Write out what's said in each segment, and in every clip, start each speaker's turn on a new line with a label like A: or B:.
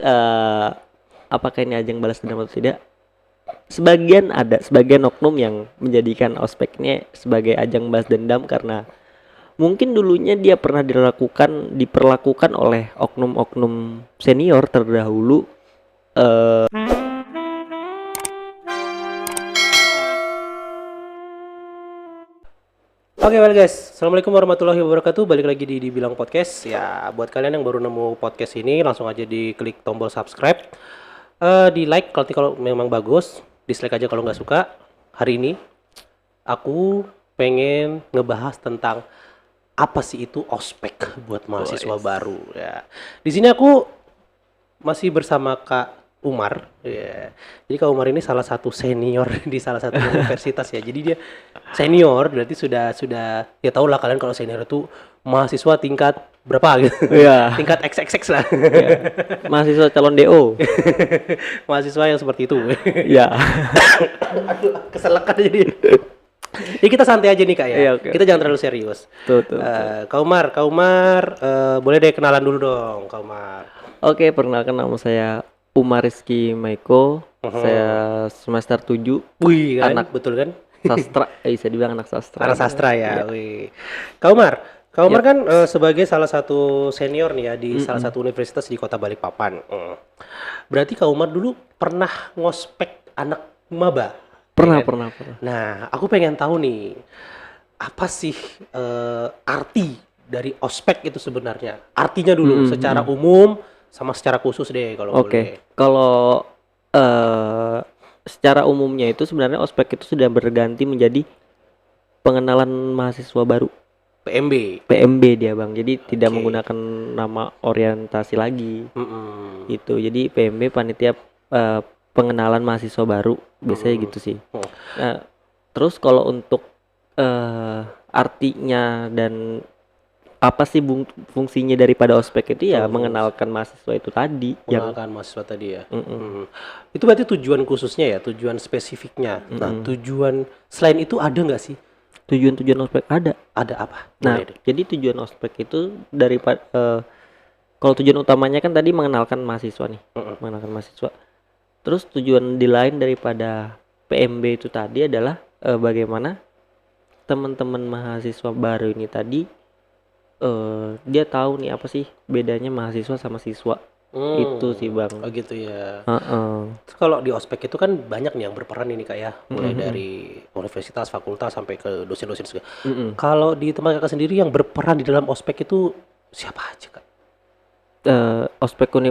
A: eh, apakah ini ajang balas dendam atau tidak? Sebagian oknum yang menjadikan ospeknya sebagai ajang balas dendam karena mungkin dulunya dia pernah diperlakukan oleh oknum-oknum senior terdahulu.
B: Oke, well guys, assalamualaikum warahmatullahi wabarakatuh. Balik lagi di Dibilang Podcast. Ya, buat kalian yang baru nemu podcast ini, langsung aja diklik tombol subscribe, di like kalau memang bagus, dislike aja kalau nggak suka. Hari ini aku pengen ngebahas tentang apa sih itu ospek buat mahasiswa baru. Ya, di sini aku masih bersama Kak Umar. Ya. Jadi Kak Umar ini salah satu senior di salah satu universitas ya. Jadi dia senior, berarti sudah ya tau lah kalian kalau senior itu mahasiswa tingkat berapa gitu.
A: Iya.
B: Tingkat XXX lah.
A: Mahasiswa calon DO.
B: Mahasiswa yang seperti itu.
A: Ya.
B: Aduh, keselekan jadi. Ya kita santai aja nih Kak ya.
A: Iya, oke.
B: Kita jangan terlalu serius.
A: Tuh.
B: Kak Umar, boleh deh kenalan dulu dong, Kak Umar.
A: Oke, perkenalkan nama saya Umar Rizky Maiko. Saya semester 7,
B: Wih kan,
A: Anak.
B: betul kan?
A: sastra. Bisa dibilang anak sastra.
B: Anak sastra ya.
A: Iya.
B: Wih. Kak Umar kan sebagai salah satu senior nih ya di salah satu universitas di Kota Balikpapan. Berarti Kak Umar dulu pernah ngospek anak maba?
A: Pernah.
B: Nah, aku pengen tahu nih, apa sih arti dari ospek itu sebenarnya? Artinya dulu secara umum sama secara khusus deh kalau boleh.
A: Oke. Kalau secara umumnya itu sebenarnya ospek itu sudah berganti menjadi pengenalan mahasiswa baru. PMB dia Bang. Jadi tidak menggunakan nama orientasi lagi. Itu. Jadi PMB panitia pengenalan mahasiswa baru. Biasanya gitu sih. Nah, terus kalau untuk artinya dan apa sih fungsinya daripada ospek itu ya mengenalkan mahasiswa itu tadi.
B: Mengenalkan mahasiswa tadi ya. Itu berarti tujuan khususnya ya, tujuan spesifiknya. Nah, tujuan selain itu ada nggak sih?
A: Tujuan ospek ada.
B: Ada apa?
A: Nah, jadi tujuan ospek itu daripada kalau tujuan utamanya kan tadi mengenalkan mahasiswa nih, mengenalkan mahasiswa. Terus tujuan di lain daripada PMB itu tadi adalah bagaimana teman-teman mahasiswa baru ini tadi dia tahu nih apa sih bedanya mahasiswa sama siswa. Itu sih Bang.
B: Oh gitu ya. Terus kalau di ospek itu kan banyak nih yang berperan ini Kak ya, mulai dari universitas, fakultas sampai ke dosen-dosen segala. Kalau di tempat Kakak sendiri yang berperan di dalam ospek itu siapa aja Kak?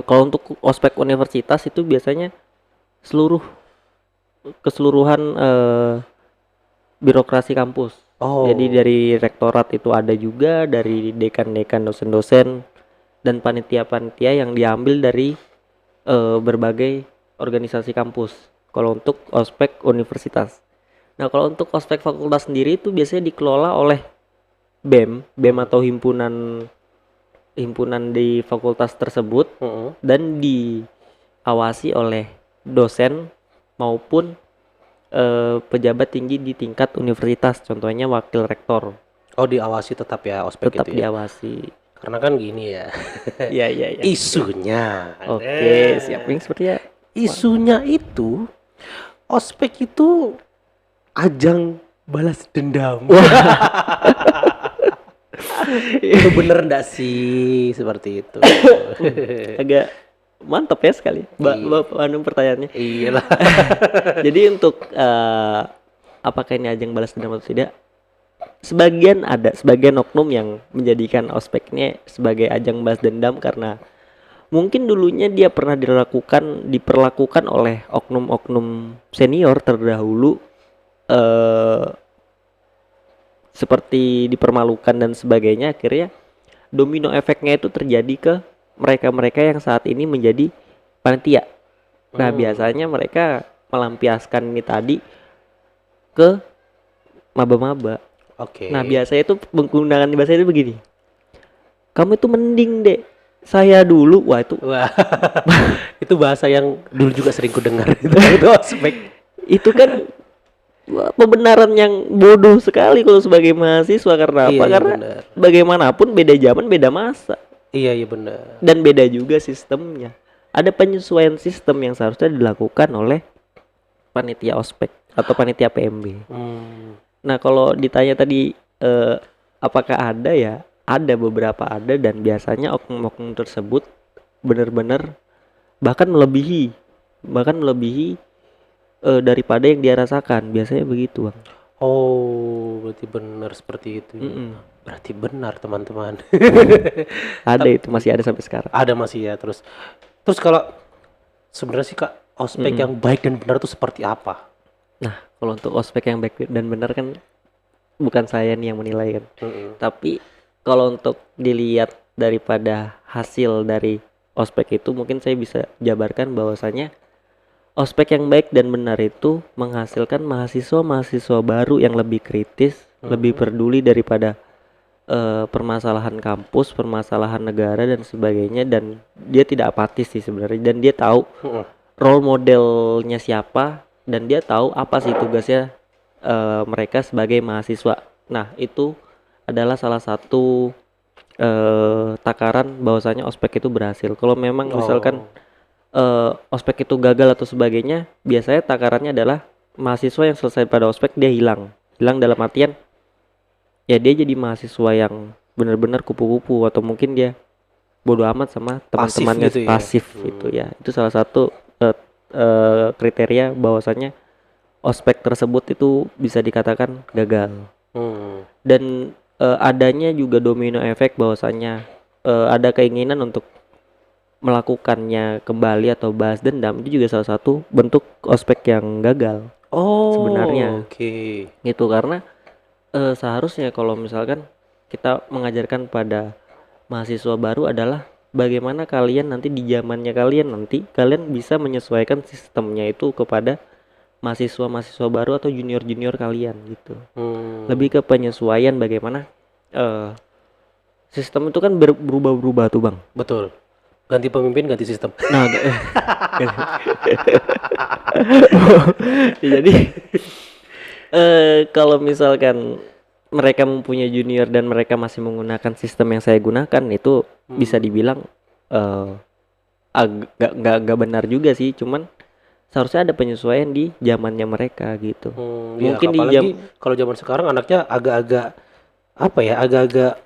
A: Kalau untuk ospek universitas itu biasanya keseluruhan birokrasi kampus. Jadi dari rektorat itu ada juga, dari dekan-dekan, dosen-dosen, dan panitia-panitia yang diambil dari berbagai organisasi kampus. Kalau untuk ospek universitas. Nah, kalau untuk ospek fakultas sendiri itu biasanya dikelola oleh BEM atau himpunan di fakultas tersebut, dan diawasi oleh dosen maupun pejabat tinggi di tingkat universitas, contohnya wakil rektor.
B: Oh, diawasi tetap ya ospek
A: Tetap
B: itu ya?
A: diawasi.
B: Karena kan gini ya.
A: Iya.
B: Isunya.
A: Oke, siap Wing, sepertinya.
B: Isunya itu ospek itu ajang balas dendam. Itu bener enggak sih seperti itu?
A: Agak mantap ya sekali pertanyaannya.
B: Iyalah.
A: Jadi untuk apakah ini ajang balas dendam atau tidak? Sebagian oknum yang menjadikan ospeknya sebagai ajang balas dendam karena mungkin dulunya dia pernah diperlakukan oleh oknum-oknum senior terdahulu seperti dipermalukan dan sebagainya. Akhirnya domino efeknya itu terjadi ke mereka yang saat ini menjadi panitia. Nah, biasanya mereka melampiaskan ini tadi ke maba-maba.
B: Oke.
A: Nah, biasanya itu penggunaan bahasa itu begini. Kamu itu mending deh saya dulu. Wah,
B: itu bahasa yang dulu juga sering kudengar itu ospek.
A: Itu kan pembenaran yang bodoh sekali kalau sebagai mahasiswa. Karena apa? Karena bagaimanapun beda zaman, beda masa.
B: Iya benar.
A: Dan beda juga sistemnya. ada penyesuaian sistem yang seharusnya dilakukan oleh panitia ospek atau panitia PMB. Nah, kalau ditanya tadi apakah ada, ya ada, beberapa ada, dan biasanya oknum-oknum tersebut benar-benar bahkan melebihi daripada yang dia rasakan, biasanya begitu, Bang.
B: Oh, berarti benar seperti itu ya.
A: Mm-mm.
B: Berarti benar teman-teman.
A: Ada, itu masih ada sampai sekarang.
B: Ada masih ya. Terus kalau sebenarnya sih Kak, ospek yang baik dan benar itu seperti apa?
A: Nah, kalau untuk ospek yang baik dan benar kan bukan saya nih yang menilai kan. Tapi kalau untuk dilihat daripada hasil dari ospek itu, mungkin saya bisa jabarkan bahwasanya ospek yang baik dan benar itu menghasilkan mahasiswa-mahasiswa baru yang lebih kritis, lebih peduli daripada permasalahan kampus, permasalahan negara dan sebagainya, dan dia tidak apatis sih sebenarnya, dan dia tahu role modelnya siapa, dan dia tahu apa sih tugasnya mereka sebagai mahasiswa. Nah, itu adalah salah satu takaran bahwasanya ospek itu berhasil. Kalau memang misalkan ospek itu gagal atau sebagainya, biasanya takarannya adalah mahasiswa yang selesai pada ospek dia hilang dalam artian ya dia jadi mahasiswa yang benar-benar kupu-kupu, atau mungkin dia bodoh amat sama teman-temannya,
B: gitu ya?
A: pasif gitu ya. Itu salah satu kriteria bahwasanya ospek tersebut itu bisa dikatakan gagal. Dan adanya juga domino efek bahwasanya ada keinginan untuk melakukannya kembali atau balas dendam, itu juga salah satu bentuk ospek yang gagal. Sebenarnya gitu, karena seharusnya kalau misalkan kita mengajarkan pada mahasiswa baru adalah bagaimana kalian nanti di zamannya kalian bisa menyesuaikan sistemnya itu kepada mahasiswa-mahasiswa baru atau junior-junior kalian gitu. Lebih ke penyesuaian bagaimana sistem itu kan berubah-ubah tuh, Bang.
B: Betul. Ganti pemimpin, ganti sistem.
A: Nah, jadi kalau misalkan mereka mempunyai junior dan mereka masih menggunakan sistem yang saya gunakan, itu bisa dibilang agak benar juga sih, cuman seharusnya ada penyesuaian di zamannya mereka gitu.
B: Mungkin ya, kalau zaman sekarang anaknya agak-agak apa ya, agak-agak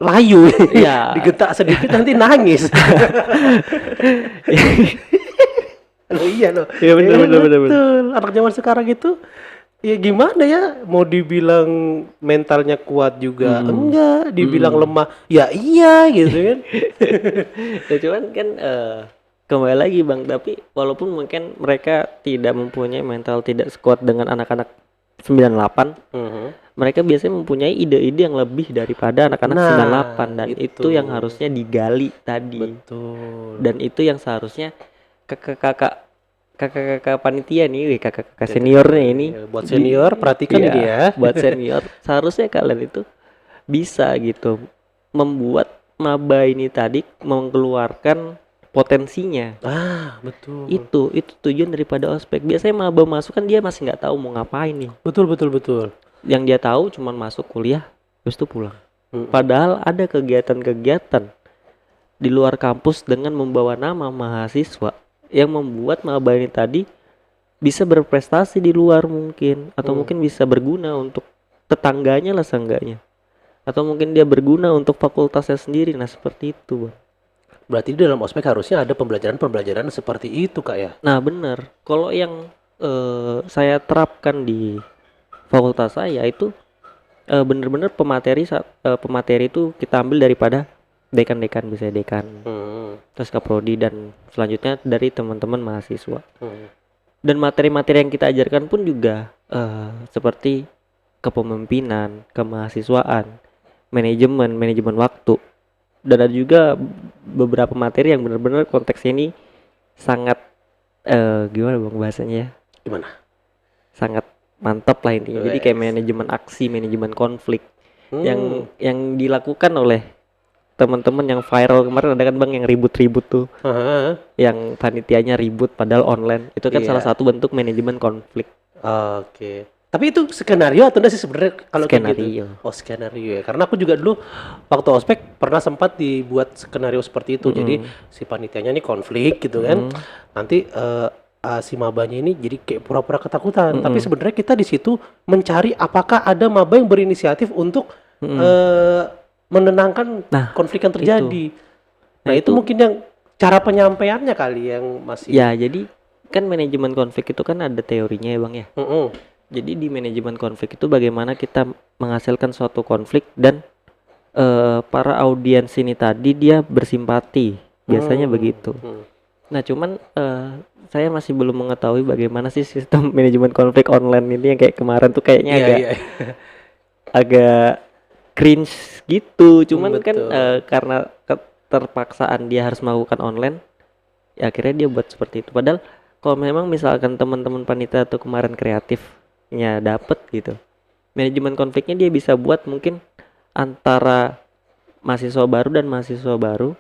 B: layu ya. Digetak sedikit nanti nangis. Iya loh.
A: Iya benar.
B: Anak zaman sekarang itu ya gimana ya, mau dibilang mentalnya kuat juga enggak, dibilang lemah ya iya gitu kan.
A: Ya, cuman kan kembali lagi, Bang, tapi walaupun mungkin mereka tidak mempunyai mental tidak sekuat dengan anak-anak 98, mereka biasanya mempunyai ide-ide yang lebih daripada anak-anak 98, dan itu yang harusnya digali tadi.
B: Betul.
A: Dan itu yang seharusnya kakak panitia nih, kakak seniornya ini.
B: Buat senior perhatikan ini ya.
A: Buat senior seharusnya kalian itu bisa gitu membuat maba ini tadi mengeluarkan potensinya.
B: Betul.
A: Itu tujuan daripada ospek. Biasanya maba masuk kan dia masih nggak tahu mau ngapain nih.
B: Betul.
A: Yang dia tahu cuman masuk kuliah, terus itu pulang. Padahal ada kegiatan-kegiatan di luar kampus dengan membawa nama mahasiswa yang membuat maba ini tadi bisa berprestasi di luar mungkin, atau mungkin bisa berguna untuk tetangganya lah seenggaknya, atau mungkin dia berguna untuk fakultasnya sendiri. Nah, seperti itu, Bang.
B: Berarti di dalam ospek harusnya ada pembelajaran seperti itu, Kak ya?
A: Nah, benar. Kalau yang saya terapkan di fakultas saya itu benar-benar pemateri itu kita ambil daripada dekan-dekan, bisa dekan, terus kaprodi, dan selanjutnya dari teman-teman mahasiswa. Dan materi-materi yang kita ajarkan pun juga seperti kepemimpinan, kemahasiswaan, manajemen waktu. Dan ada juga beberapa materi yang benar-benar konteks ini sangat gimana, Bang, bahasanya ya?
B: Gimana?
A: Sangat mantap lah intinya. Jadi kayak manajemen aksi, manajemen konflik yang dilakukan oleh teman-teman yang viral kemarin, ada kan, Bang, yang ribut-ribut tuh. Yang panitianya ribut padahal online. Itu kan salah satu bentuk manajemen konflik.
B: Oke. Tapi itu skenario atau enggak sih sebenarnya kalau kayak gitu?
A: Skenario.
B: Oh, skenario ya. Karena aku juga dulu waktu ospek pernah sempat dibuat skenario seperti itu. Jadi si panitianya ini konflik gitu kan. Nanti si mabanya ini jadi kayak pura-pura ketakutan. Tapi sebenarnya kita di situ mencari apakah ada maba yang berinisiatif untuk menenangkan
A: Nah,
B: konflik yang terjadi. Nah, itu
A: itu.
B: mungkin yang cara penyampaiannya kali yang masih.
A: Ya, jadi kan manajemen konflik itu kan ada teorinya ya Bang ya.
B: Mm-mm.
A: Jadi di manajemen konflik itu bagaimana kita menghasilkan suatu konflik dan para audiens ini tadi dia bersimpati. Biasanya begitu. Nah, cuman saya masih belum mengetahui bagaimana sih sistem manajemen konflik online ini yang kayak kemarin tuh kayaknya
B: Iya, iya.
A: agak cringe gitu. Cuman kan
B: Betul.
A: karena keterpaksaan dia harus melakukan online, ya akhirnya dia buat seperti itu. Padahal kalau memang misalkan teman-teman panitia atau kemarin kreatifnya dapet gitu, manajemen konfliknya dia bisa buat mungkin antara mahasiswa baru dan mahasiswa baru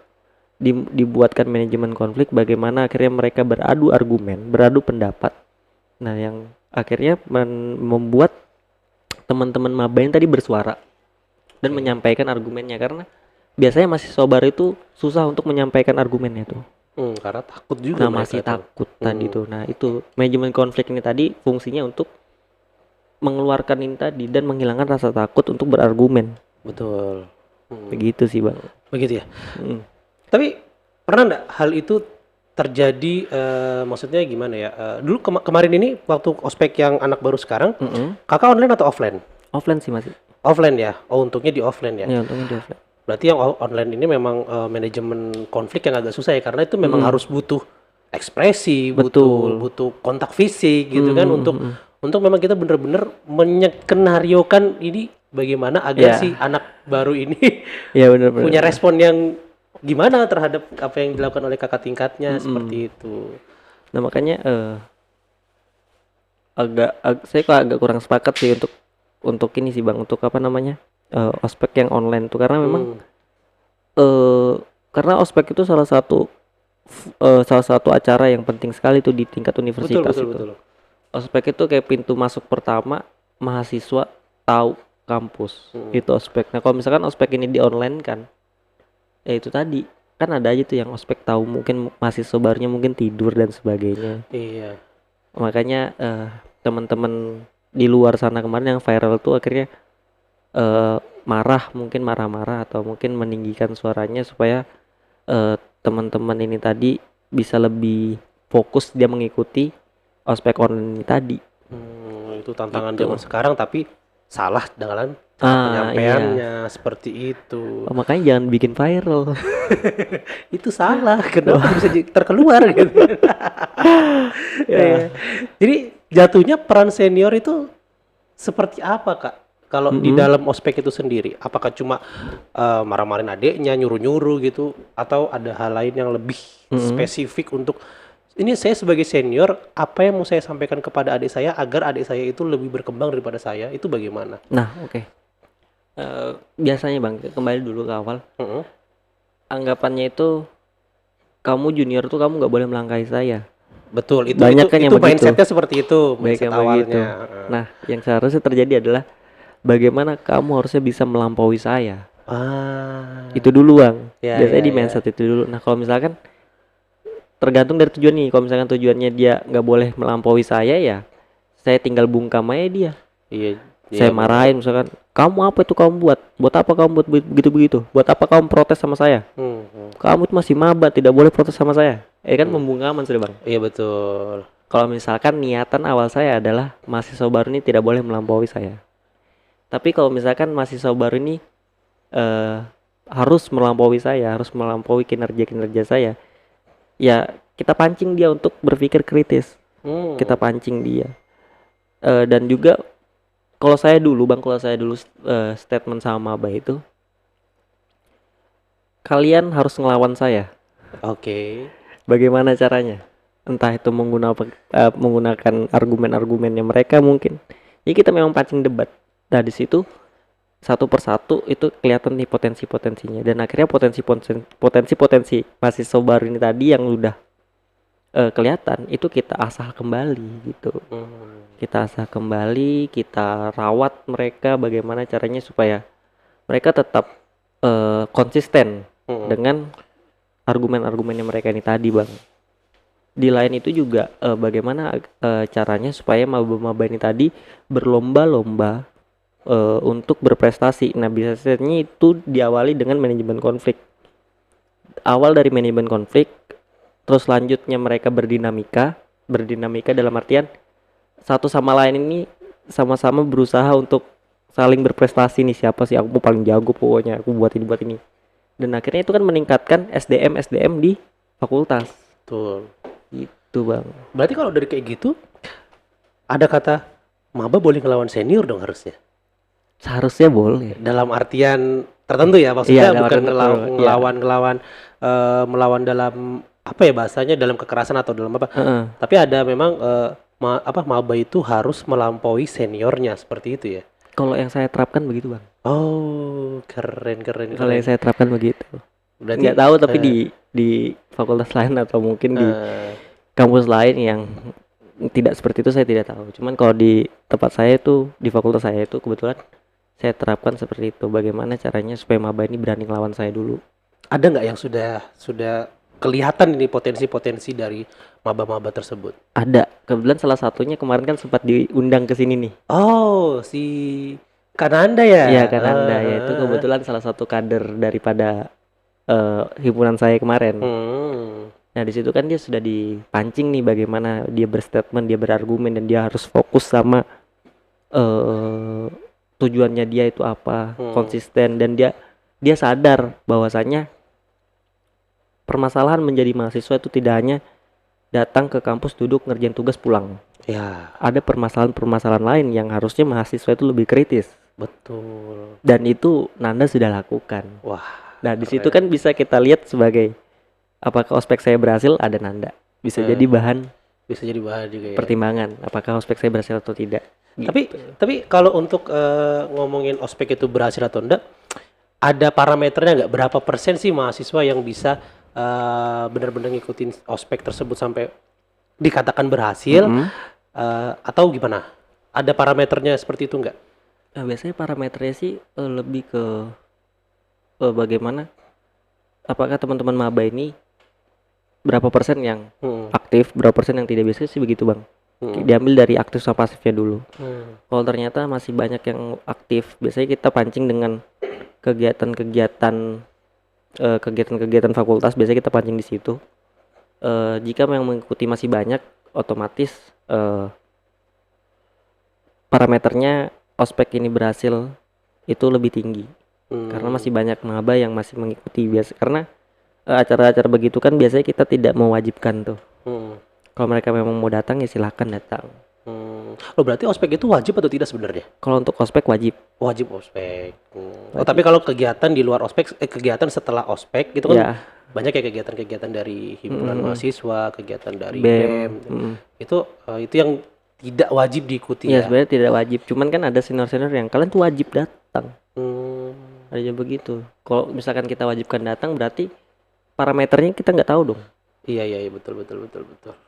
A: dibuatkan manajemen konflik bagaimana akhirnya mereka beradu argumen, beradu pendapat. Nah, yang akhirnya membuat teman-teman maba yang tadi bersuara dan menyampaikan argumennya, karena biasanya mahasiswa baru itu susah untuk menyampaikan argumennya tuh.
B: Karena takut juga
A: Nah,
B: mereka
A: masih
B: tuh.
A: takut tadi tuh. Nah, itu manajemen konflik ini tadi fungsinya untuk mengeluarkan ini tadi dan menghilangkan rasa takut untuk berargumen.
B: Betul.
A: Begitu sih, Bang.
B: Begitu ya.
A: Mm.
B: Tapi pernah nggak hal itu terjadi? Maksudnya gimana ya? Dulu kemarin ini waktu ospek yang anak baru sekarang, kakak online atau offline?
A: Offline sih masih.
B: Offline ya. Oh, untungnya di offline ya.
A: Ya, untungnya di offline.
B: Berarti yang online ini memang manajemen konflik yang agak susah ya, karena itu memang harus butuh ekspresi,
A: Betul.
B: butuh kontak fisik gitu kan untuk memang kita bener-bener menyekenariokan ini bagaimana agar
A: Ya.
B: si anak baru ini
A: Ya, benar-benar.
B: punya respon yang gimana terhadap apa yang dilakukan oleh kakak tingkatnya seperti itu.
A: Nah, makanya saya kok agak kurang sepakat sih untuk ini sih Bang, untuk apa namanya? Ospek yang online tuh, karena memang karena ospek itu salah satu acara yang penting sekali tuh di tingkat universitas itu.
B: Betul.
A: Ospek itu kayak pintu masuk pertama mahasiswa tahu kampus. Itu ospek. Nah, kalau misalkan ospek ini di online kan, ya itu tadi kan ada aja tuh yang ospek tahu mungkin mahasiswa barunya mungkin tidur dan sebagainya.
B: Iya.
A: Makanya teman-teman di luar sana kemarin yang viral tuh akhirnya mungkin marah-marah atau mungkin meninggikan suaranya supaya teman-teman ini tadi bisa lebih fokus dia mengikuti ospek online ini tadi.
B: Itu tantangan
A: Gitu.
B: zaman sekarang, tapi salah dalam penyampaiannya seperti itu.
A: Oh, makanya jangan bikin viral.
B: Itu salah, kenapa bisa terkeluar gitu. Ya. Jadi jatuhnya peran senior itu seperti apa, Kak? Kalau di dalam ospek itu sendiri, apakah cuma marah-marahin adiknya, nyuruh-nyuruh gitu, atau ada hal lain yang lebih spesifik untuk ini saya sebagai senior, apa yang mau saya sampaikan kepada adik saya agar adik saya itu lebih berkembang daripada saya, itu bagaimana?
A: Nah, oke. Biasanya Bang, kembali dulu ke awal. Anggapannya itu kamu junior tuh kamu nggak boleh melangkahi saya.
B: Betul, itu
A: Banyak kan yang begitu.
B: mindsetnya seperti itu,
A: Baik
B: mindset
A: yang begitu.
B: awalnya.
A: Nah, yang seharusnya terjadi adalah bagaimana kamu harusnya bisa melampaui saya. Itu dulu Bang.
B: Ya,
A: Biasanya
B: ya,
A: di mindset itu dulu. Nah, kalau misalkan tergantung dari tujuan nih. Kalau misalkan tujuannya dia nggak boleh melampaui saya, ya saya tinggal bungkam aja dia.
B: Iya,
A: Saya marahin misalkan, kamu apa itu kamu buat apa kamu buat begitu-begitu, buat apa kamu protes sama saya, kamu itu masih maba tidak boleh protes sama saya, kan pembungkaman sudah Bang.
B: Iya betul.
A: Kalau misalkan niatan awal saya adalah mahasiswa baru ini tidak boleh melampaui saya, tapi kalau misalkan mahasiswa baru ini harus melampaui saya, harus melampaui kinerja saya, ya kita pancing dia untuk berpikir kritis, kita pancing dia. Dan juga kalau saya dulu statement sama maba itu, kalian harus ngelawan saya.
B: Oke.
A: Bagaimana caranya? Entah itu menggunakan argumen-argumennya mereka mungkin. Ya kita memang pancing debat. Nah di situ satu persatu itu kelihatan nih potensi-potensinya, dan akhirnya potensi mahasiswa baru ini tadi yang udah kelihatan, itu kita asah kembali gitu. Kita asah kembali, kita rawat mereka bagaimana caranya supaya mereka tetap konsisten dengan argumen-argumennya mereka ini tadi, Bang. Di lain itu juga bagaimana caranya supaya maba-maba ini tadi berlomba-lomba untuk berprestasi. Nah, biasanya itu diawali dengan manajemen konflik. Awal dari manajemen konflik, terus selanjutnya mereka berdinamika dalam artian satu sama lain ini sama-sama berusaha untuk saling berprestasi nih, siapa sih aku paling jago pokoknya aku buat ini. Dan akhirnya itu kan meningkatkan SDM di fakultas.
B: Betul.
A: Gitu, Bang.
B: Berarti kalau dari kayak gitu ada kata maba boleh ngelawan senior dong harusnya.
A: Seharusnya boleh.
B: Dalam artian tertentu ya, maksudnya
A: Iya,
B: bukan
A: ngelawan,
B: melawan dalam apa ya bahasanya, dalam kekerasan atau dalam apa. Tapi ada memang maba itu harus melampaui seniornya seperti itu ya.
A: Kalau yang saya terapkan begitu, Bang.
B: Oh, keren.
A: Kalau yang saya terapkan begitu.
B: Berarti
A: nggak tahu tapi di fakultas lain atau mungkin di kampus lain yang tidak seperti itu saya tidak tahu. Cuman kalau di tempat saya itu, di fakultas saya itu kebetulan saya terapkan seperti itu. Bagaimana caranya supaya maba ini berani ngelawan saya dulu.
B: Ada nggak yang sudah kelihatan ini potensi-potensi dari maba-maba tersebut?
A: Ada. Kebetulan salah satunya kemarin kan sempat diundang ke sini nih.
B: Oh, si Kananda ya?
A: Iya, Kananda ya, itu kebetulan salah satu kader daripada himpunan saya kemarin. Nah, di situ kan dia sudah dipancing nih bagaimana dia berstatement, dia berargumen, dan dia harus fokus sama tujuannya dia itu apa, konsisten, dan dia sadar bahwasanya permasalahan menjadi mahasiswa itu tidak hanya datang ke kampus, duduk, ngerjain tugas, pulang.
B: Ya.
A: Ada permasalahan-permasalahan lain yang harusnya mahasiswa itu lebih kritis.
B: Betul.
A: Dan itu Nanda sudah lakukan.
B: Wah.
A: Nah, di situ kan bisa kita lihat sebagai apakah ospek saya berhasil, ada Nanda. Bisa jadi bahan
B: juga ya.
A: Pertimbangan apakah ospek saya berhasil atau tidak.
B: Tapi kalau untuk ngomongin ospek itu berhasil atau enggak, ada parameternya nggak? Berapa persen sih mahasiswa yang bisa benar-benar ngikutin ospek tersebut sampai dikatakan berhasil, atau gimana? Ada parameternya seperti itu nggak?
A: Nah, biasanya parameternya sih lebih ke bagaimana apakah teman-teman maba ini berapa persen yang aktif, berapa persen yang tidak. Biasanya sih begitu, Bang. Diambil dari aktif sama pasifnya dulu. Kalau ternyata masih banyak yang aktif, biasanya kita pancing dengan kegiatan fakultas. Biasanya kita pancing di situ. Jika yang mengikuti masih banyak, otomatis parameternya ospek ini berhasil itu lebih tinggi. Karena masih banyak maba yang masih mengikuti. Karena acara-acara begitu kan biasanya kita tidak mewajibkan tuh. Kalau mereka memang mau datang ya silahkan datang.
B: Oh, berarti ospek itu wajib atau tidak sebenarnya?
A: Kalau untuk ospek wajib.
B: Wajib ospek. Oh, tapi kalau kegiatan di luar ospek, kegiatan setelah ospek gitu kan
A: Ya.
B: banyak ya kegiatan-kegiatan dari himpunan mahasiswa, kegiatan dari
A: BEM.
B: Itu yang tidak wajib diikuti
A: Ya,
B: ya.
A: sebenarnya tidak wajib. Cuman kan ada senior-senior yang kalian tuh wajib datang. Ada yang begitu. Kalau misalkan kita wajibkan datang, berarti parameternya kita nggak tahu dong.
B: Iya betul.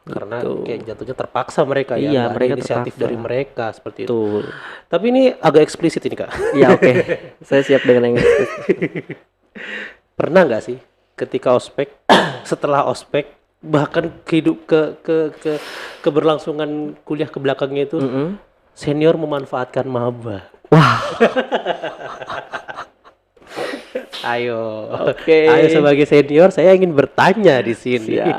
B: Karena kayak jatuhnya terpaksa mereka ya.
A: Iya,
B: Nggak ada
A: mereka
B: inisiatif
A: terpaksa.
B: dari mereka seperti itu.
A: Betul.
B: Tapi ini agak eksplisit ini, Kak.
A: Ya, oke. Saya siap dengan yang itu.
B: Pernah nggak sih ketika ospek, setelah ospek, bahkan keberlangsungan kuliah ke belakangnya itu, senior memanfaatkan maba?
A: Wah.
B: Ayo,
A: Oke.
B: ayo sebagai senior saya ingin bertanya di sini.
A: Siap.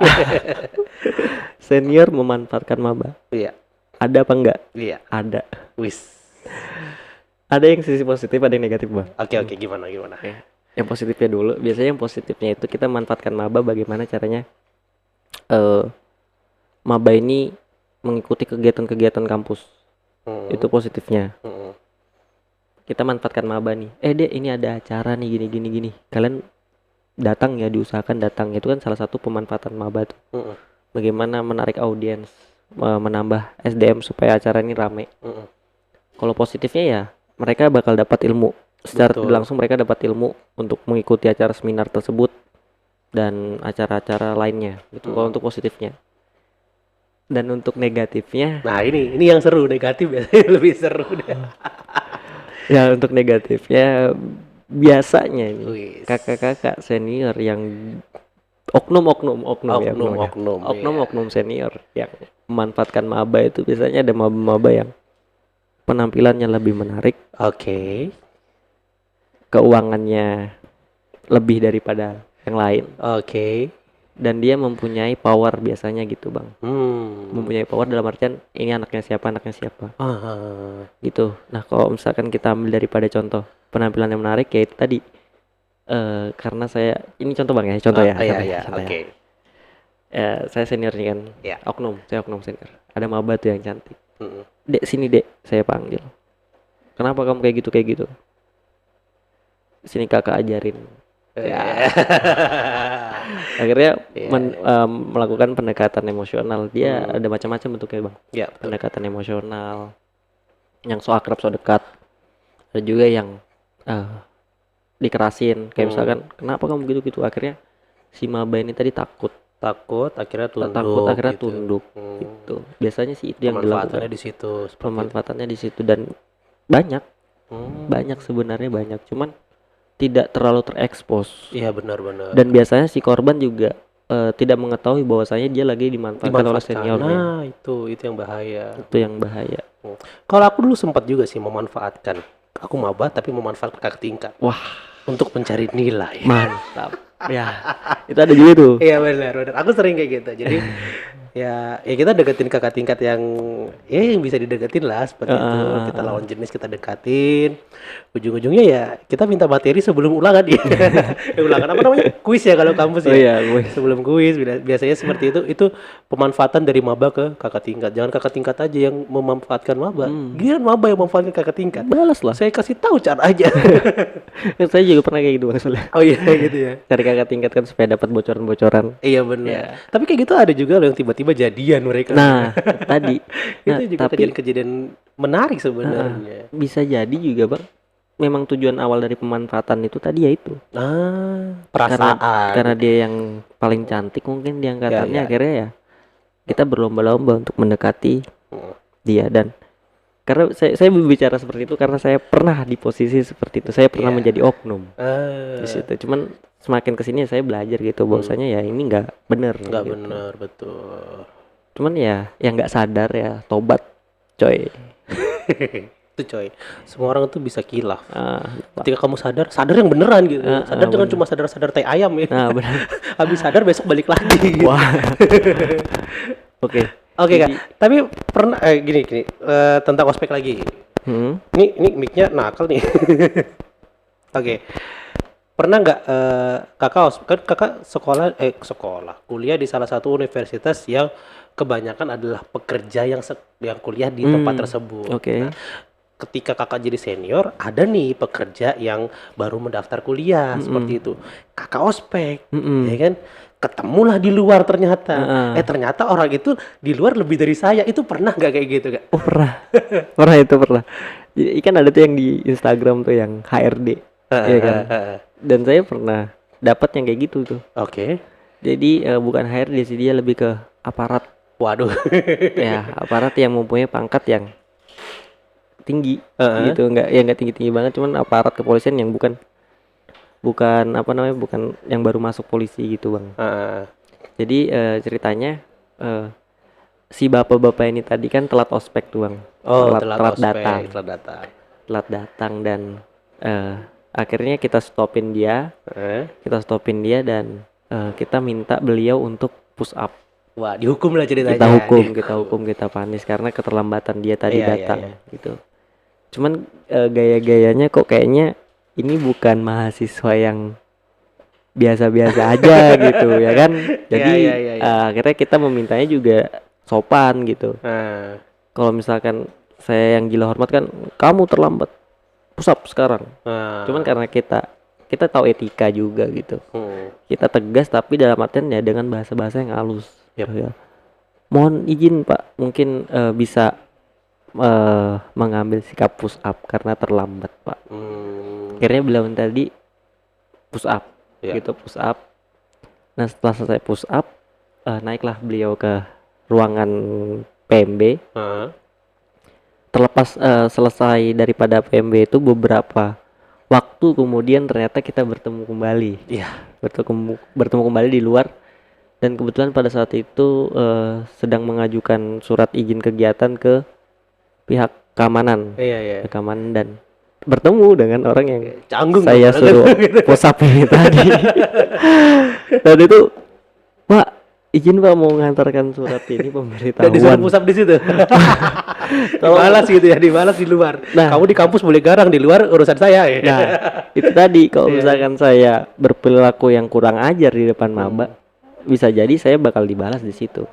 A: Senior memanfaatkan maba.
B: Iya,
A: Ada apa enggak?
B: iya.
A: Ada.
B: Wis.
A: Ada yang sisi positif, ada yang negatif, Bang.
B: Oke, gimana?
A: Yang positifnya dulu. Biasanya yang positifnya itu kita manfaatkan maba bagaimana caranya maba ini mengikuti kegiatan-kegiatan kampus. Itu positifnya. Kita manfaatkan maba nih. Dek, ini ada acara nih gini. Kalian datang ya, diusahakan datang. Itu kan salah satu pemanfaatan maba tuh. Bagaimana menarik audiens, menambah SDM supaya acara ini rame. Kalau positifnya ya mereka bakal dapat ilmu. Secara tidak langsung mereka dapat ilmu untuk mengikuti acara seminar tersebut dan acara-acara lainnya. Gitu. Kalau untuk positifnya. Dan untuk negatifnya,
B: Nah ini yang seru, negatif biasanya lebih seru deh.
A: ya untuk negatifnya biasanya ini
B: Wis.
A: kakak-kakak senior yang oknum-oknum ya namanya.
B: Oknum, iya.
A: Oknum-oknum senior yang memanfaatkan maba itu biasanya ada maba-maba yang penampilannya lebih menarik,
B: Oke.
A: keuangannya lebih daripada yang lain,
B: Oke.
A: dan dia mempunyai power biasanya gitu bang.
B: Hmm.
A: Mempunyai power dalam artian ini anaknya siapa
B: Ah.
A: gitu. Nah kalau misalkan kita ambil daripada contoh penampilan yang menarik ya itu tadi, karena saya ini contoh bang ya, contoh ya,
B: Iya,
A: contoh
B: iya.
A: contoh ya.
B: Oke.
A: Saya senior nih kan,
B: Ya.
A: saya oknum senior, ada maba tuh yang cantik,
B: Mm-mm.
A: dek sini dek, saya panggil, kenapa kamu kayak gitu, sini kakak ajarin. Ya, akhirnya
B: Iya,
A: melakukan pendekatan emosional. Dia ada macam-macam bentuknya bang,
B: Ya, betul.
A: pendekatan emosional yang so akrab so dekat, ada juga yang dikerasin kayak misalkan kenapa kamu gitu, akhirnya si maba ini tadi takut
B: Akhirnya gitu.
A: tunduk gitu. Biasanya sih itu yang
B: Pemanfaatannya
A: dilakukan,
B: di situ.
A: pemanfaatannya di situ, dan banyak sebenarnya banyak, cuman tidak terlalu terekspos.
B: Iya, benar-benar.
A: Dan biasanya si korban juga tidak mengetahui bahwasanya dia lagi dimanfaatkan oleh seniornya.
B: Nah, itu yang bahaya.
A: Itu yang bahaya.
B: Kalau aku dulu sempat juga sih memanfaatkan. Aku maba tapi memanfaatkan kakak tingkat.
A: Wah,
B: Untuk mencari nilai.
A: mantap. Ya, itu ada juga tuh.
B: Iya, benar. Aku sering kayak gitu. Jadi ya kita deketin kakak tingkat yang yang bisa dideketin lah seperti itu. Kita lawan jenis kita dekatin. Ujung-ujungnya ya kita minta materi sebelum ulangan. Ulangan apa namanya? Kuis ya kalau kampus ya.
A: Oh iya, gue.
B: Sebelum kuis biasanya seperti itu. Itu pemanfaatan dari maba ke kakak tingkat. Jangan kakak tingkat aja yang memanfaatkan maba. Giliran maba yang memanfaatkan kakak tingkat.
A: Balas lah.
B: Saya kasih tahu cara aja.
A: Saya juga pernah kayak gitu bang soalnya.
B: Oh iya gitu ya.
A: Cari kakak tingkat kan supaya dapat bocoran-bocoran.
B: Iya benar. Tapi kayak gitu ada juga loh yang tiba-tiba jadian mereka.
A: Nah, tadi. Nah,
B: Itu juga
A: tapi
B: kejadian menarik sebenarnya.
A: bisa jadi juga bang, memang tujuan awal dari pemanfaatan itu tadi ya itu.
B: Perasaan.
A: Karena dia yang paling cantik mungkin di angkatannya,
B: Ya.
A: akhirnya ya kita berlomba-lomba untuk mendekati dia. Dan karena saya berbicara seperti itu karena saya pernah di posisi seperti itu, saya pernah menjadi oknum di situ. Cuman semakin kesini saya belajar gitu bahwasanya ya ini nggak bener.
B: Nggak
A: gitu.
B: benar, betul.
A: Cuman ya yang nggak sadar ya tobat coy.
B: Itu coy. Semua orang tuh bisa kilaf.
A: Ah,
B: Ketika kamu sadar yang beneran gitu. Sadar jangan cuma sadar tai ayam ya.
A: nah benar.
B: Habis sadar besok balik lagi. Gitu.
A: Wah. Oke.
B: Oke Kak, tapi pernah gini tentang ospek lagi. Ini mic-nya nakal nih. Oke. Pernah nggak kakak sekolah kuliah di salah satu universitas yang kebanyakan adalah pekerja yang kuliah di tempat tersebut.
A: Oke.
B: Nah, ketika kakak jadi senior, ada nih pekerja yang baru mendaftar kuliah seperti itu. Kakak ospek, ya kan? Ketemulah di luar ternyata. Ternyata orang itu di luar lebih dari saya. Itu pernah nggak kayak gitu Kak?
A: Oh pernah. Pernah. Jadi kan ada tuh yang di Instagram tuh yang HRD, ya kan? Dan saya pernah dapat yang kayak gitu tuh.
B: Oke.
A: Jadi bukan HRD sih, dia lebih ke aparat.
B: Waduh.
A: Ya, aparat yang mempunyai pangkat yang tinggi gitu, nggak tinggi banget, cuman aparat kepolisian yang bukan bukan yang baru masuk polisi gitu bang. Jadi ceritanya si bapak-bapak ini tadi kan telat ospek tuh bang. Telat datang dan akhirnya kita stopin dia dan kita minta beliau untuk push up.
B: Wah, dihukum lah ceritanya.
A: Kita hukum, kita panis karena keterlambatan dia tadi datang gitu. Cuman gaya-gayanya kok kayaknya ini bukan mahasiswa yang biasa-biasa aja gitu ya kan. Jadi akhirnya kita memintanya juga sopan gitu. Kalau misalkan saya yang gila hormat kan, kamu terlambat, push up sekarang. Cuman karena kita tahu etika juga gitu. Kita tegas tapi dalam artian ya dengan bahasa-bahasa yang halus. Ya. Mohon izin Pak, mungkin bisa mengambil sikap push up karena terlambat Pak. Akhirnya beliau tadi push up, gitu push up. Nah setelah selesai push up, naiklah beliau ke ruangan PMB. Terlepas selesai daripada PMB itu beberapa waktu kemudian ternyata kita bertemu kembali.
B: Iya.
A: Bertemu kembali di luar, dan kebetulan pada saat itu sedang mengajukan surat izin kegiatan ke pihak keamanan.
B: Iya.
A: Keamanan, dan bertemu dengan orang yang
B: Canggung
A: saya suruh pusap ini tadi. Dan itu, Pak, izin Pak mau mengantarkan surat ini pemberitahuan.
B: Dan disuruh pusap di situ. Dibalas gitu ya, dibalas di luar.
A: Nah,
B: kamu di kampus boleh garang, di luar urusan saya ya.
A: Nah, itu tadi kalau misalkan saya berperilaku yang kurang ajar di depan maba, bisa jadi saya bakal dibalas di situ.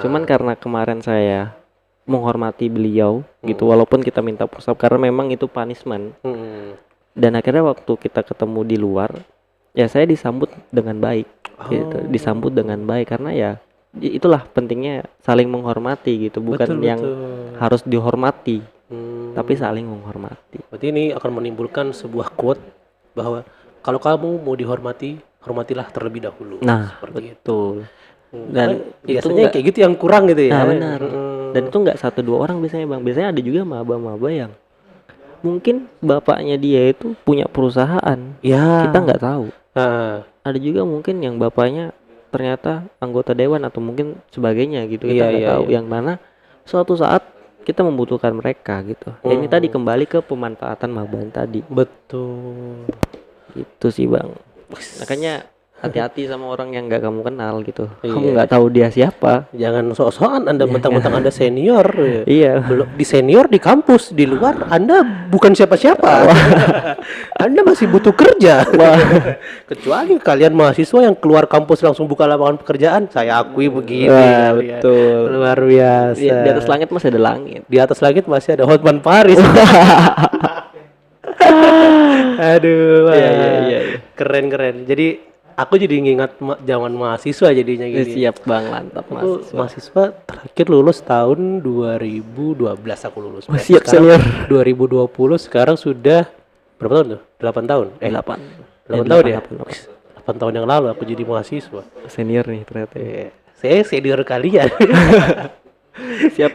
A: Cuman karena kemarin saya menghormati beliau gitu, walaupun kita minta pusap karena memang itu punishment. Dan akhirnya waktu kita ketemu di luar, ya saya disambut dengan baik. Gitu, disambut dengan baik karena ya itulah pentingnya saling menghormati gitu, bukan yang harus dihormati, tapi saling menghormati.
B: Berarti ini akan menimbulkan sebuah quote bahwa kalau kamu mau dihormati, hormatilah terlebih dahulu.
A: Nah,
B: seperti
A: betul.
B: itu.
A: Dan
B: biasanya kayak gitu yang kurang gitu ya.
A: Nah, benar. Dan itu nggak 1-2 orang biasanya Bang. Biasanya ada juga maba-maba yang mungkin bapaknya dia itu punya perusahaan.
B: Ya.
A: Kita nggak tahu. Ada juga mungkin yang bapaknya ternyata anggota dewan atau mungkin sebagainya gitu, kita nggak tahu. Yang mana suatu saat kita membutuhkan mereka gitu. Ini tadi kembali ke pemanfaatan maba tadi.
B: Betul.
A: Gitu sih Bang. Makanya hati-hati sama orang yang nggak kamu kenal gitu. Kamu nggak tahu dia siapa.
B: Jangan sok-sokan Anda mentang-mentang Anda senior.
A: Iya.
B: Belum di senior di kampus, di luar Anda bukan siapa-siapa. Anda masih butuh kerja. Kecuali kalian mahasiswa yang keluar kampus langsung buka lapangan pekerjaan, saya akui begini.
A: Betul.
B: Luar biasa.
A: Di atas langit masih ada langit.
B: Di atas langit masih ada Hotman Paris. Aduh. Iya. Keren. Jadi aku jadi ngingat zaman mahasiswa jadinya gini.
A: Siap Bang, mantap
B: mahasiswa terakhir lulus tahun 2012 aku lulus.
A: Siap senior.
B: 2020 sekarang sudah berapa tahun tuh? 8 tahun. 8 tahun ya? 8 tahun yang lalu aku jadi mahasiswa.
A: Senior nih ternyata.
B: Saya senior kalian.
A: Siap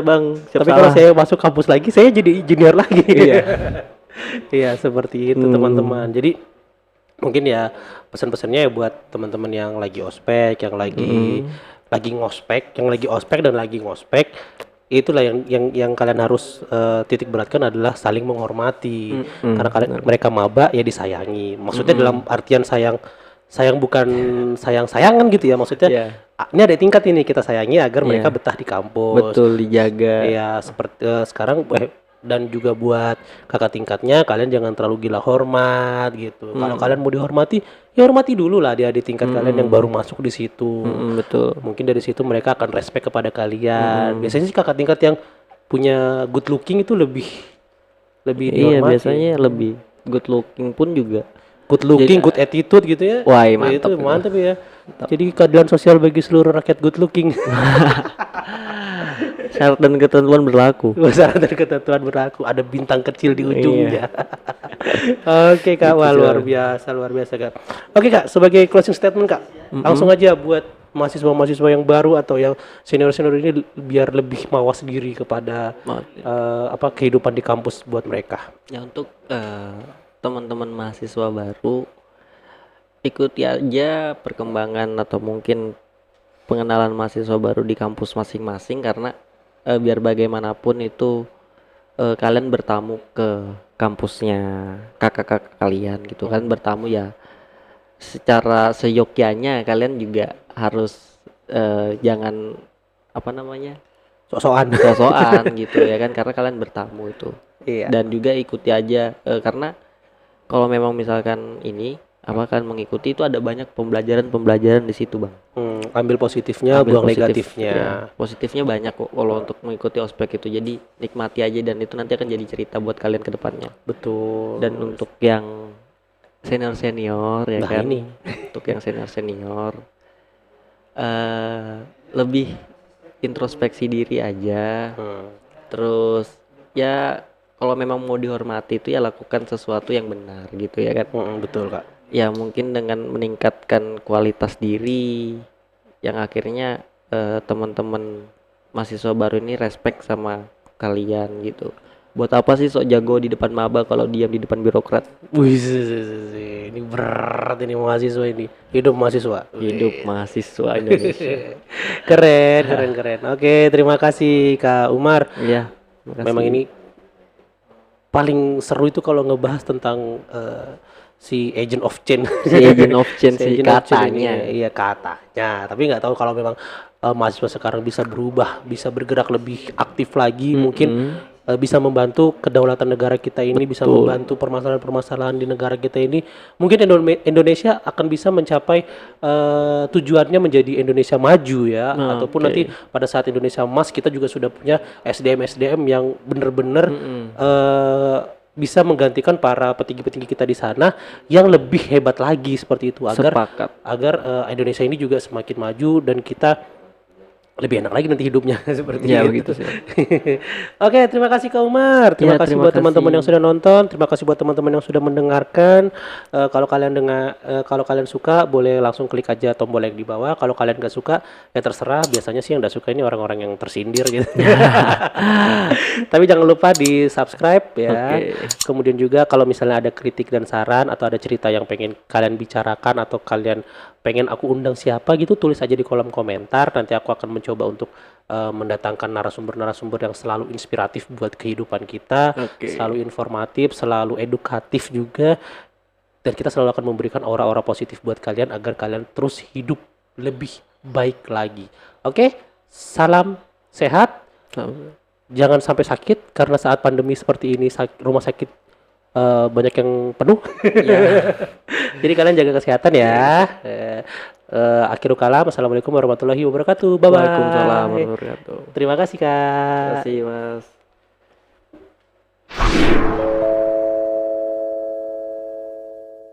A: Bang.
B: Tapi kalau saya masuk kampus lagi, saya jadi junior lagi. Iya, seperti itu teman-teman. Jadi mungkin ya pesan-pesannya ya buat teman-teman yang lagi ospek, yang lagi ngospek, yang lagi ospek dan lagi ngospek, itulah yang kalian harus titik beratkan adalah saling menghormati. Karena mereka maba ya disayangi. Maksudnya dalam artian sayang bukan sayang-sayangan gitu ya, maksudnya ini ada tingkat ini kita sayangi agar mereka betah di kampus.
A: Betul, dijaga.
B: Ya seperti sekarang dan juga buat kakak tingkatnya, kalian jangan terlalu gila hormat gitu. Kalau kalian mau dihormati, ya hormati dulu lah dia di tingkat kalian yang baru masuk di situ.
A: Betul.
B: Mungkin dari situ mereka akan respect kepada kalian. Biasanya sih kakak tingkat yang punya good looking itu lebih dihormati.
A: Iya, biasanya lebih good looking pun juga.
B: Good looking, good attitude gitu ya.
A: Wah, mantap.
B: Itu mantap ya. Jadi keadilan sosial bagi seluruh rakyat good looking.
A: Syarat dan ketentuan berlaku.
B: Syarat dan ketentuan berlaku. Ada bintang kecil di ujungnya. Oke Kak, wah luar biasa Kak. Oke Kak, sebagai closing statement Kak, langsung aja buat mahasiswa-mahasiswa yang baru atau yang senior-senior ini biar lebih mawas diri kepada kehidupan di kampus buat mereka.
A: Ya untuk teman-teman mahasiswa baru, ikuti aja perkembangan atau mungkin pengenalan mahasiswa baru di kampus masing-masing, karena biar bagaimanapun itu kalian bertamu ke kampusnya kakak-kakak kalian gitu kan, bertamu ya secara seyogyanya. Kalian juga harus jangan sok-sokan gitu ya kan, karena kalian bertamu itu. Dan juga ikuti aja karena kalau memang misalkan kan mengikuti itu ada banyak pembelajaran di situ Bang.
B: Ambil positifnya, buang negatifnya.
A: Ya, positifnya banyak kok kalau untuk mengikuti ospek itu. Jadi nikmati aja, dan itu nanti akan jadi cerita buat kalian ke depannya.
B: Betul.
A: Dan untuk yang senior ya kan. Untuk yang senior lebih introspeksi diri aja. Terus ya kalau memang mau dihormati itu ya lakukan sesuatu yang benar gitu ya kan.
B: Betul Kak.
A: Ya mungkin dengan meningkatkan kualitas diri yang akhirnya teman-teman mahasiswa baru ini respect sama kalian gitu. Buat apa sih sok jago di depan maba kalau diam di depan birokrat?
B: Wih, ini berat ini mahasiswa ini. Hidup mahasiswa.
A: Hidup mahasiswa Indonesia.
B: Keren. Oke, terima kasih Kak Umar.
A: Iya, makasih.
B: Memang ini paling seru itu kalau ngebahas tentang si agent of change.
A: Si agent of change
B: Si
A: sih
B: agent of change ini.
A: katanya.
B: Iya katanya. Tapi nggak tahu kalau memang mahasiswa sekarang bisa berubah, bisa bergerak lebih aktif lagi, mungkin bisa membantu kedaulatan negara kita ini, bisa membantu permasalahan-permasalahan di negara kita ini. Mungkin Indonesia akan bisa mencapai tujuannya menjadi Indonesia maju ya, ataupun nanti pada saat Indonesia emas kita juga sudah punya SDM yang benar-benar bisa menggantikan para petinggi-petinggi kita di sana yang lebih hebat lagi seperti itu, agar Indonesia ini juga semakin maju dan kita lebih enak lagi nanti hidupnya seperti
A: Ya,
B: itu.
A: begitu sih.
B: Oke, terima kasih Kak Umar. Terima
A: Ya,
B: kasih
A: terima
B: buat teman-teman
A: kasih.
B: yang sudah nonton. Terima kasih buat teman-teman yang sudah mendengarkan. Kalau kalian suka, boleh langsung klik aja tombol yang di bawah. Kalau kalian nggak suka, ya terserah. Biasanya sih yang nggak suka ini orang-orang yang tersindir gitu. Tapi jangan lupa di subscribe ya. Kemudian juga kalau misalnya ada kritik dan saran atau ada cerita yang pengen kalian bicarakan atau kalian pengen aku undang siapa gitu, tulis aja di kolom komentar. Nanti aku akan mencoba untuk mendatangkan narasumber-narasumber yang selalu inspiratif buat kehidupan kita, selalu informatif, selalu edukatif juga, dan kita selalu akan memberikan aura-aura positif buat kalian agar kalian terus hidup lebih baik lagi. Oke, salam sehat, jangan sampai sakit karena saat pandemi seperti ini rumah sakit banyak yang penuh. Jadi kalian jaga kesehatan ya. Akhirul kalam, assalamualaikum warahmatullahi wabarakatuh. Bye bye.
A: Waalaikumsalam warahmatullahi wabarakatuh.
B: Terima kasih Kak.
A: Terima kasih Mas.